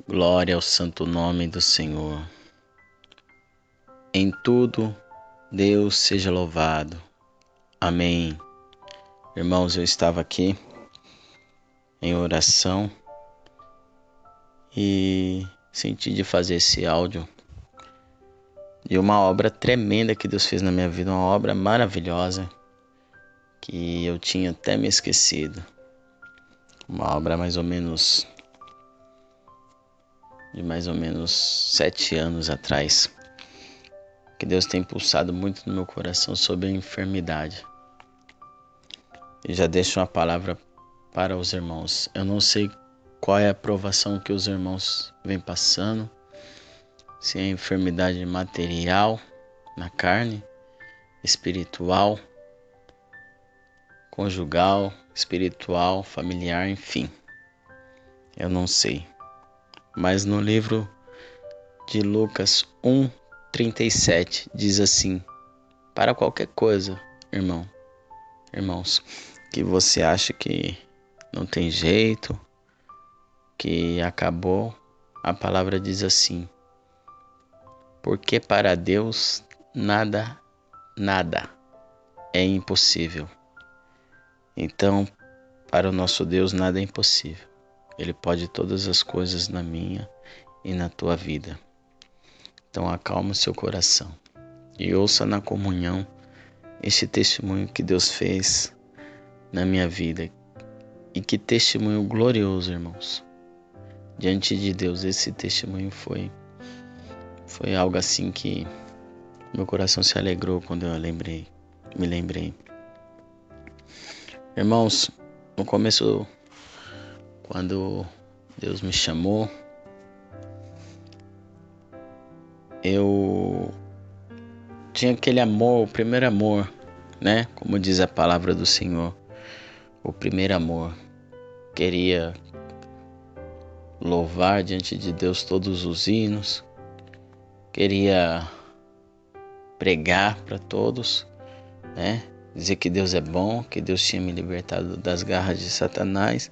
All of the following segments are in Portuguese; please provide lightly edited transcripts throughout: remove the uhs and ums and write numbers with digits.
Glória ao santo nome do Senhor. Em tudo, Deus seja louvado. Amém. Irmãos, eu estava aqui em oração e senti de fazer esse áudio de uma obra tremenda que Deus fez na minha vida, uma obra maravilhosa que eu tinha até me esquecido. Uma obra de mais ou menos 7 anos atrás, que Deus tem pulsado muito no meu coração sobre a enfermidade. E já deixo uma palavra para os irmãos. Eu não sei qual é a provação que os irmãos vêm passando, se é enfermidade material, na carne, espiritual, conjugal, espiritual, familiar, enfim. Eu não sei. Mas no livro de Lucas 1:37 diz assim: para qualquer coisa, irmãos, que você acha que não tem jeito, que acabou, a palavra diz assim: porque para Deus nada é impossível. Então, para o nosso Deus nada é impossível. Ele pode todas as coisas na minha e na tua vida. Então acalma o seu coração e ouça na comunhão este testemunho que Deus fez na minha vida. E que testemunho glorioso, irmãos. Diante de Deus, esse testemunho foi algo assim que meu coração se alegrou quando eu me lembrei. Irmãos, no começo, quando Deus me chamou, eu tinha aquele amor, o primeiro amor, né? Como diz a palavra do Senhor, o primeiro amor. Queria louvar diante de Deus todos os hinos, queria pregar para todos, né? Dizer que Deus é bom, que Deus tinha me libertado das garras de Satanás.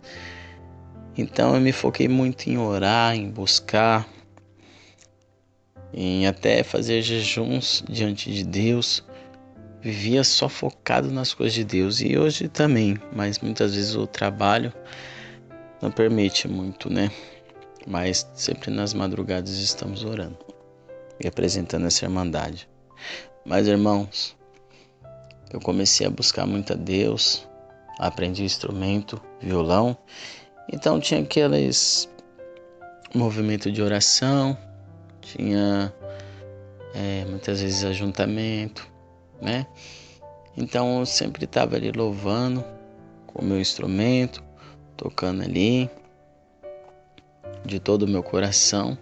Então eu me foquei muito em orar, em buscar, em até fazer jejuns diante de Deus. Vivia só focado nas coisas de Deus, e hoje também, mas muitas vezes o trabalho não permite muito, né? Mas sempre nas madrugadas estamos orando e apresentando essa irmandade. Mas, irmãos, eu comecei a buscar muito a Deus, aprendi instrumento, violão, então tinha aqueles movimento de oração, tinha muitas vezes ajuntamento, né? Então eu sempre estava ali louvando com o meu instrumento, tocando ali de todo o meu coração.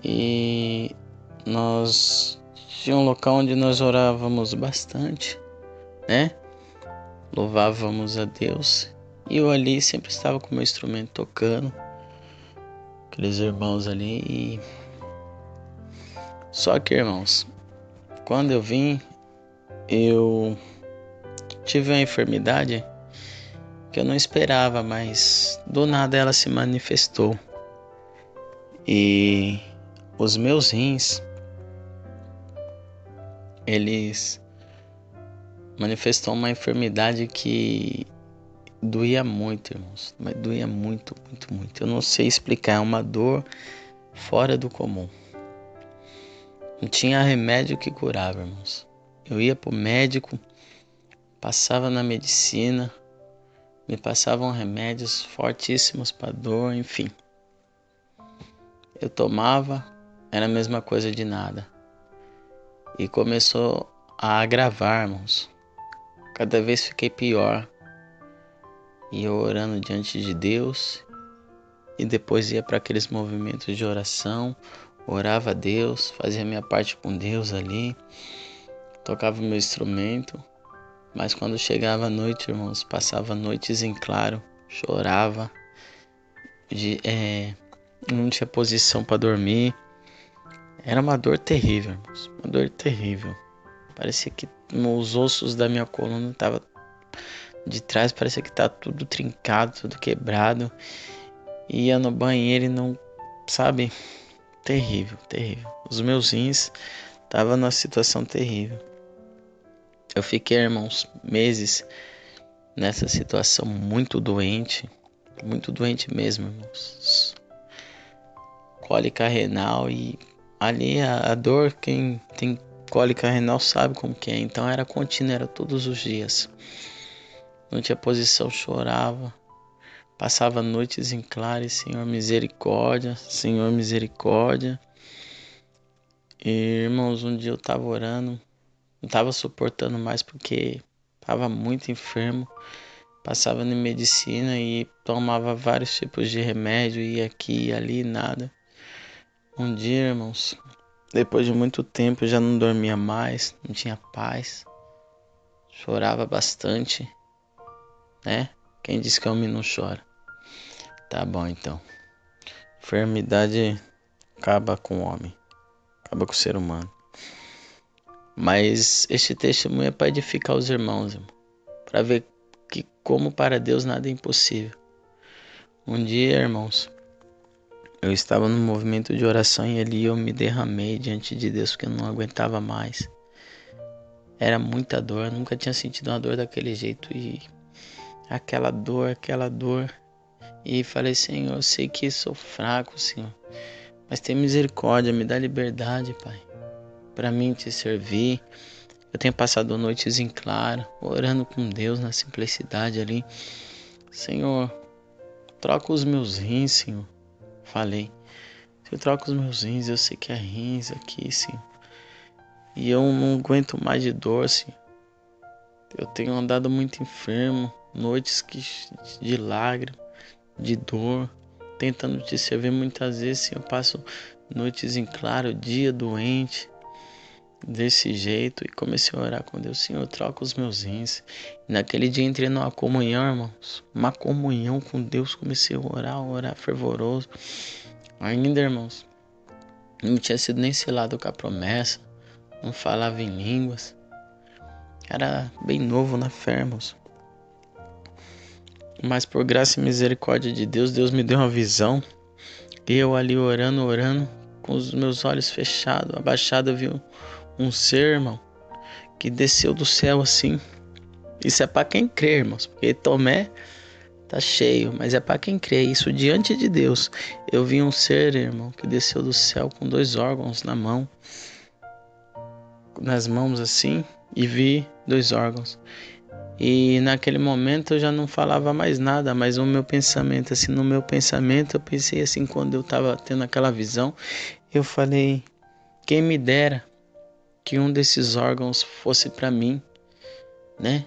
E nós tinha um local onde nós orávamos bastante, né? Louvávamos a Deus. E eu ali sempre estava com o meu instrumento tocando, aqueles irmãos ali. Só que, irmãos, quando eu vim, eu tive uma enfermidade que eu não esperava, mas do nada ela se manifestou. E os meus rins, eles manifestou uma enfermidade que doía muito, irmãos. Mas doía muito. Eu não sei explicar, é uma dor fora do comum. Não tinha remédio que curava, irmãos. Eu ia pro médico, passava na medicina, me passavam remédios fortíssimos para dor, enfim. Eu tomava, era a mesma coisa de nada. E começou a agravar, irmãos. Cada vez fiquei pior. E eu orando diante de Deus. E depois ia para aqueles movimentos de oração. Orava a Deus, fazia minha parte com Deus ali. Tocava o meu instrumento. Mas quando chegava a noite, irmãos, passava noites em claro. Chorava. Não tinha posição para dormir. Era uma dor terrível, irmãos. Uma dor terrível. Parecia que os ossos da minha coluna estavam de trás, parecia que estava tudo trincado, tudo quebrado. Ia no banheiro e não sabe, terrível, terrível. Os meus rins estavam numa situação terrível. Eu fiquei, irmãos, meses nessa situação muito doente mesmo, irmãos. Cólica renal e ali a dor, quem tem cólica renal sabe como que é. Então era contínua, era todos os dias. Não tinha posição, chorava. Passava noites em claro, Senhor misericórdia, Senhor misericórdia. E, irmãos, um dia eu tava orando, não tava suportando mais porque tava muito enfermo. Passava em medicina e tomava vários tipos de remédio, ia aqui e ali, nada. Um dia, irmãos, depois de muito tempo, eu já não dormia mais, não tinha paz. Chorava bastante, né? Quem diz que homem não chora? Tá bom, então. Enfermidade acaba com o homem, acaba com o ser humano. Mas este testemunho é para edificar os irmãos, irmão, para ver que como para Deus nada é impossível. Um dia, irmãos, eu estava num movimento de oração e ali eu me derramei diante de Deus porque eu não aguentava mais. Era muita dor, eu nunca tinha sentido uma dor daquele jeito e aquela dor. E falei, Senhor, eu sei que sou fraco, Senhor, mas tem misericórdia, me dá liberdade, Pai, para mim te servir. Eu tenho passado noites em claro, orando com Deus na simplicidade ali. Senhor, troca os meus rins, Senhor. Falei, se eu troco os meus rins, eu sei que é rins aqui, Senhor. E eu não aguento mais de dor, Senhor. Eu tenho andado muito enfermo, noites de lágrimas, de dor, tentando te servir muitas vezes, Senhor. Eu passo noites em claro, dia doente, desse jeito, e comecei a orar com Deus, Senhor, troca os meus rins. E naquele dia entrei numa comunhão, irmãos, uma comunhão com Deus, comecei a orar fervoroso. Ainda, irmãos, não tinha sido nem selado com a promessa, não falava em línguas, era bem novo na fé, irmãos. Mas por graça e misericórdia de Deus, Deus me deu uma visão, e eu ali orando, com os meus olhos fechados, abaixado, eu vi um ser, irmão, que desceu do céu assim. Isso é para quem crê, irmãos, porque Tomé tá cheio, mas é para quem crê. Isso diante de Deus. Eu vi um ser, irmão, que desceu do céu com 2 órgãos nas mãos assim, e vi 2 órgãos. E naquele momento eu já não falava mais nada, mas no meu pensamento eu pensei assim, quando eu tava tendo aquela visão, eu falei, quem me dera que um desses órgãos fosse para mim, né?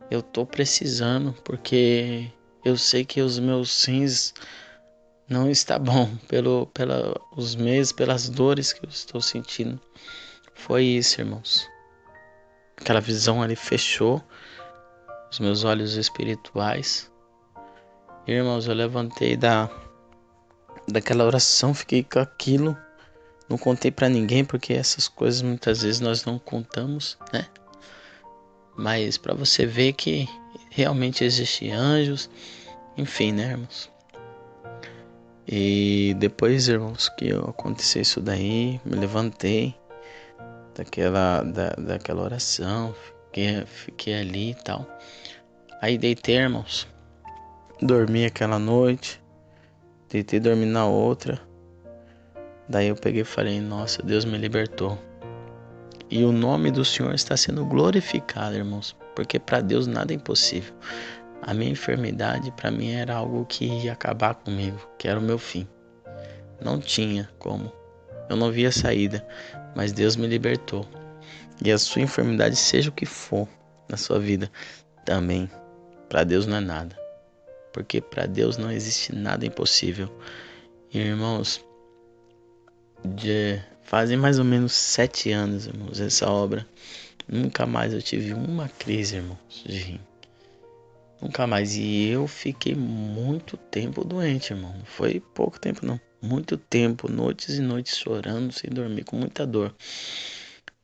Eu tô precisando, porque eu sei que os meus rins não está bom pelos meses, pelas dores que eu estou sentindo. Foi isso, irmãos. Aquela visão ali fechou os meus olhos espirituais. Irmãos, eu levantei daquela oração, fiquei com aquilo. Não contei pra ninguém, porque essas coisas muitas vezes nós não contamos, né? Mas pra você ver que realmente existem anjos, enfim, né, irmãos? E depois, irmãos, que aconteceu isso daí, me levantei daquela oração, fiquei ali e tal. Aí deitei, irmãos, dormi aquela noite, deitei dormi na outra. Daí eu peguei e falei, nossa, Deus me libertou. E o nome do Senhor está sendo glorificado, irmãos, porque para Deus nada é impossível. A minha enfermidade para mim era algo que ia acabar comigo, que era o meu fim. Não tinha como. Eu não via saída, mas Deus me libertou. E a sua enfermidade, seja o que for na sua vida, também, para Deus não é nada. Porque para Deus não existe nada impossível. E, irmãos, fazem mais ou menos 7 anos, irmãos, essa obra. Nunca mais eu tive uma crise, irmãos, de rim. Nunca mais. E eu fiquei muito tempo doente, irmão. Não foi pouco tempo, não. Muito tempo, noites e noites chorando, sem dormir, com muita dor.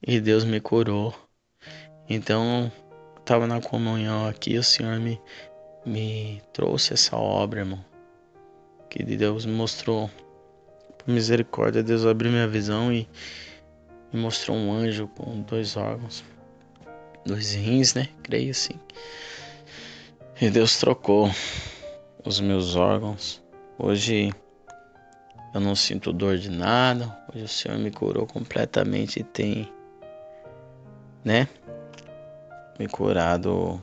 E Deus me curou. Então, eu tava na comunhão aqui, o Senhor me trouxe essa obra, irmão. Que Deus me mostrou Por misericórdia, Deus abriu minha visão e me mostrou um anjo com 2 órgãos, 2 rins, né? Creio assim. E Deus trocou os meus órgãos. Hoje eu não sinto dor de nada. Hoje o Senhor me curou completamente e tem, né, me curado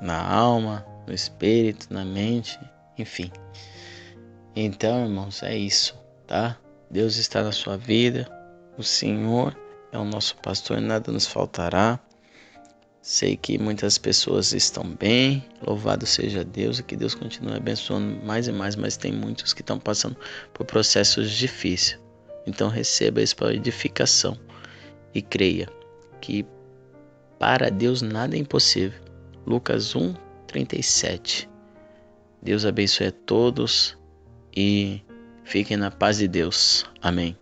na alma, no espírito, na mente, enfim. Então, irmãos, é isso, tá? Deus está na sua vida. O Senhor é o nosso pastor, nada nos faltará. Sei que muitas pessoas estão bem, louvado seja Deus, e que Deus continue abençoando mais e mais, mas tem muitos que estão passando por processos difíceis. Então receba isso para edificação e creia que para Deus nada é impossível. Lucas 1:37. Deus abençoe a todos e fiquem na paz de Deus. Amém.